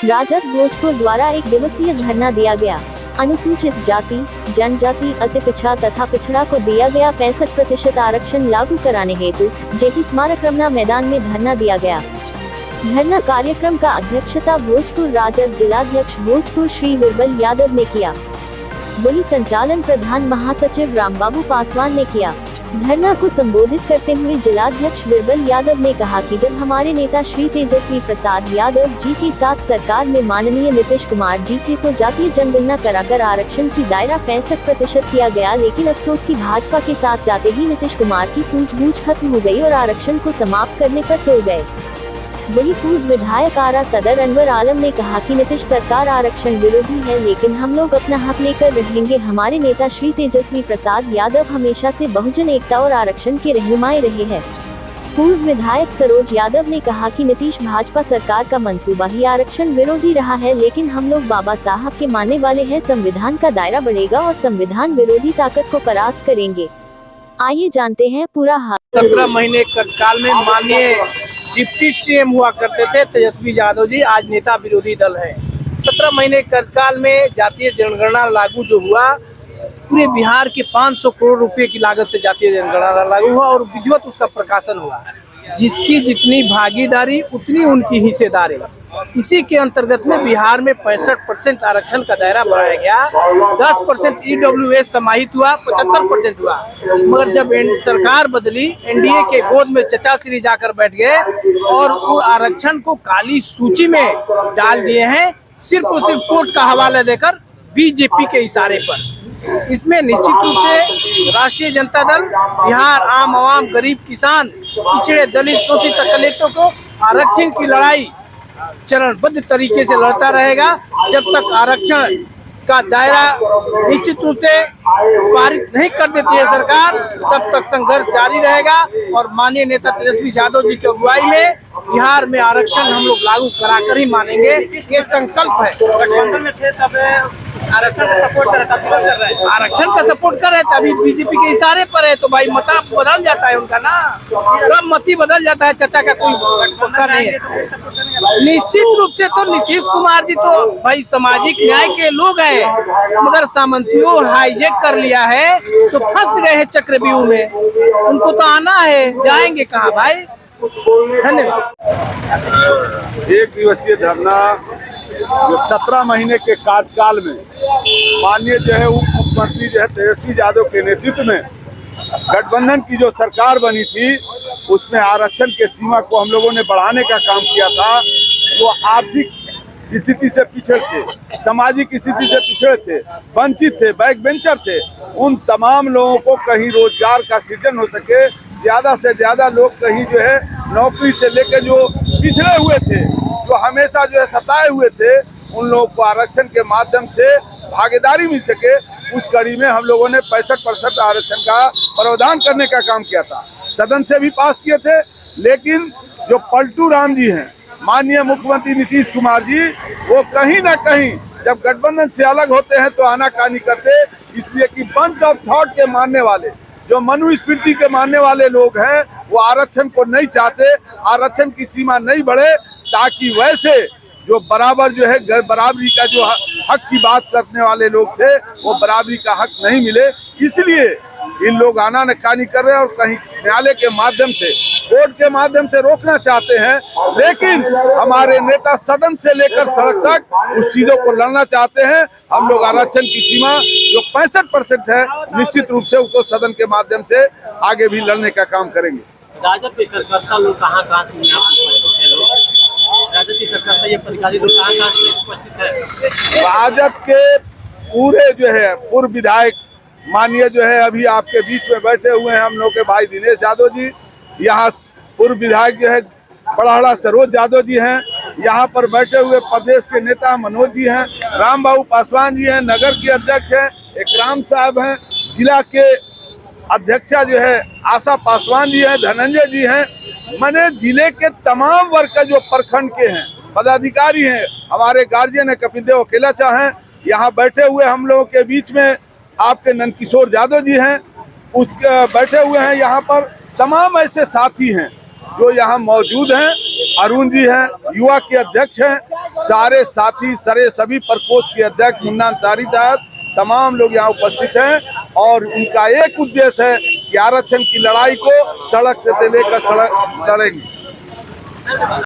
राजद भोजपुर द्वारा एक दिवसीय धरना दिया गया। अनुसूचित जाति, जनजाति, अति पिछड़ा तथा पिछड़ा को दिया गया 65% आरक्षण लागू कराने हेतु जेपी स्मारक रमना मैदान में धरना दिया गया। धरना कार्यक्रम का अध्यक्षता भोजपुर राजद जिलाध्यक्ष भोजपुर श्री बिरबल यादव ने किया। वहीं संचालन प्रधान महासचिव रामबाबू पासवान ने किया। धरना को संबोधित करते हुए जिलाध्यक्ष बिरबल यादव ने कहा कि जब हमारे नेता श्री तेजस्वी प्रसाद यादव जी के साथ सरकार में माननीय नीतीश कुमार जी थे तो जातीय जनगणना कराकर आरक्षण की दायरा 65% किया गया, लेकिन अफसोस की भाजपा के साथ जाते ही नीतीश कुमार की सूझबूझ खत्म हो गई और आरक्षण को समाप्त करने पर तुल गए। वहीं पूर्व विधायक आरा सदर अनवर आलम ने कहा कि नीतीश सरकार आरक्षण विरोधी है, लेकिन हम लोग अपना हक लेकर रहेंगे। हमारे नेता श्री तेजस्वी प्रसाद यादव हमेशा से बहुजन एकता और आरक्षण के रहनुमाई रहे हैं। पूर्व विधायक सरोज यादव ने कहा कि नीतीश भाजपा सरकार का मंसूबा ही आरक्षण विरोधी रहा है, लेकिन हम लोग बाबा साहब के मानने वाले हैं। संविधान का दायरा बढ़ेगा और संविधान विरोधी ताकत को परास्त करेंगे। आइए जानते हैं पूरा हाल। 17 महीने कार्यकाल में माननीय डिप्टी सीएम हुआ करते थे तेजस्वी यादव जी, आज नेता विरोधी दल है। 17 महीने कार्यकाल में जातीय जनगणना लागू जो हुआ, पूरे बिहार के 500 करोड़ रुपए की लागत से जातीय जनगणना लागू हुआ और विधिवत उसका प्रकाशन हुआ। जिसकी जितनी भागीदारी उतनी उनकी हिस्सेदारी। इसी के अंतर्गत में बिहार में 65% आरक्षण का दायरा बढ़ाया गया। 10% EWS समाहित हुआ, 75% हुआ। मगर जब सरकार बदली, एनडीए के गोद में चचा श्री जाकर बैठ गए और वो आरक्षण को काली सूची में डाल दिए हैं, सिर्फ और सिर्फ कोर्ट का हवाला देकर बीजेपी के इशारे पर। इसमें निश्चित रूप से राष्ट्रीय जनता दल बिहार आम आवाम, गरीब, किसान, पिछड़े, दलित, शोषित दलितों को आरक्षण की लड़ाई चरणबद्ध तरीके से लड़ता रहेगा। जब तक आरक्षण का दायरा निश्चित रूप से पारित नहीं कर देती है सरकार, तब तक संघर्ष जारी रहेगा और माननीय नेता तेजस्वी यादव जी की अगुवाई में बिहार में आरक्षण हम लोग लागू कराकर ही मानेंगे। ये संकल्प है। गठबंधन में थे तब आरक्षण का सपोर्ट कर रहे हैं, आरक्षण का सपोर्ट कर रहे थे, अभी बीजेपी के इशारे पर है तो भाई मता बदल जाता है उनका ना, कब मती बदल जाता है। चचा का कोई पक्का नहीं है। निश्चित रूप से तो नीतीश कुमार जी तो भाई सामाजिक न्याय के लोग हैं, मगर सामंतियों हाईजेक कर लिया है तो फंस गए हैं चक्रव्यूह में। उनको तो आना है, जाएंगे कहाँ भाई। धन्यवाद। एक दिवसीय धरना जो 17 महीने के कार्यकाल में माननीय जो है उप मुख्यमंत्री जो है तेजस्वी यादव के नेतृत्व में गठबंधन की जो सरकार बनी थी, उसमें आरक्षण के सीमा को हम लोगों ने बढ़ाने का काम किया था। जो आर्थिक स्थिति से पिछड़े थे, सामाजिक स्थिति से पिछड़े थे, वंचित थे, बैक बेंचर थे, उन तमाम लोगों को कहीं रोजगार का सृजन हो सके, ज्यादा से ज्यादा लोग कहीं जो है नौकरी से लेकर जो पिछड़े हुए थे, जो हमेशा जो है सताए हुए थे, उन लोगों को आरक्षण के माध्यम से भागीदारी मिल सके, उस कड़ी में हम लोगों ने 65% आरक्षण का प्रावधान करने का काम किया था। सदन से भी पास किए थे, लेकिन जो पलटू राम जी हैं, माननीय मुख्यमंत्री नीतीश कुमार जी, वो कहीं ना कहीं जब गठबंधन से अलग होते हैं तो आनाकानी करते, इसलिए कि बंच ऑफ थॉट के मानने वाले, जो मनुस्मृति के मानने वाले लोग हैं, वो आरक्षण को नहीं चाहते, आरक्षण की सीमा नहीं बढ़े, ताकि वैसे जो बराबर जो है बराबरी का जो हक की बात करने वाले लोग थे, वो बराबरी का हक नहीं मिले। इसलिए इन लोग आनाकानी कर रहे हैं और कहीं न्यायालय के माध्यम से, कोर्ट के माध्यम से रोकना चाहते हैं, लेकिन हमारे नेता सदन से लेकर सड़क तक उस चीजों को लड़ना चाहते हैं। हम लोग आरक्षण की सीमा जो 65% है, निश्चित रूप से उसको सदन के माध्यम से आगे भी लड़ने का काम करेंगे। राजद के कार्यकर्ता लोग कहाँ से उपस्थित है? राजद के कार्यकर्ता ये पदाधिकारी लोग कहाँ से उपस्थित है? राजद के पूरे जो है पूर्व विधायक माननीय जो है अभी आपके बीच में बैठे हुए हैं हम लोग के भाई दिनेश यादव जी, यहाँ पूर्व विधायक जो है बड़हड़ा सरोज यादव जी हैं, यहाँ पर बैठे हुए प्रदेश के नेता मनोज जी हैं, रामबाबू पासवान जी हैं, नगर के अध्यक्ष हैं इकराम साहब हैं, जिला के अध्यक्षा जो है आशा पासवान जी हैं, धनंजय जी हैं। मैंने जिले के तमाम वर्ग का जो प्रखंड के हैं पदाधिकारी हैं, हमारे गार्जियन है कपिल देव अकेला चाहें, यहाँ बैठे हुए हम लोगों के बीच में आपके नंदकिशोर यादव जी हैं, उसके बैठे हुए हैं। यहाँ पर तमाम ऐसे साथी हैं जो यहाँ मौजूद हैं अरुण जी हैं, युवा के अध्यक्ष हैं, सारे साथी सभी प्रकोष्ठ के अध्यक्ष मुन्ना अंसारी साहब, तमाम लोग यहाँ उपस्थित हैं और उनका एक उद्देश्य है कि आरक्षण की लड़ाई को सड़क से लेकर सड़क लड़ेंगे।